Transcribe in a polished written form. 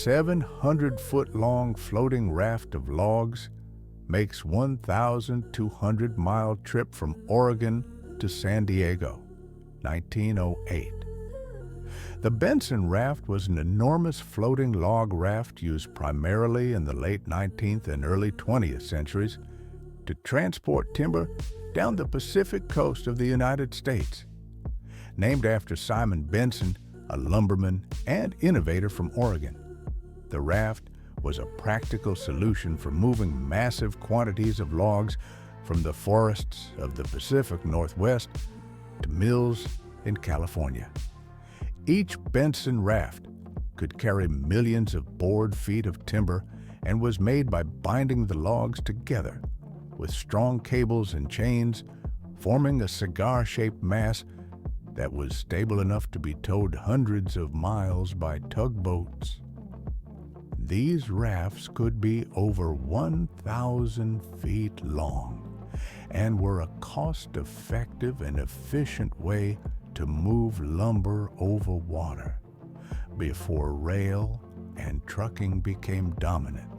700-foot-long floating raft of logs makes 1,200-mile trip from Oregon to San Diego, 1908. The Benson Raft was an enormous floating log raft used primarily in the late 19th and early 20th centuries to transport timber down the Pacific coast of the United States. Named after Simon Benson, a lumberman and innovator from Oregon, the raft was a practical solution for moving massive quantities of logs from the forests of the Pacific Northwest to mills in California. Each Benson raft could carry millions of board feet of timber and was made by binding the logs together with strong cables and chains, forming a cigar-shaped mass that was stable enough to be towed hundreds of miles by tugboats. These rafts could be over 1,000 feet long and were a cost-effective and efficient way to move lumber over water before rail and trucking became dominant.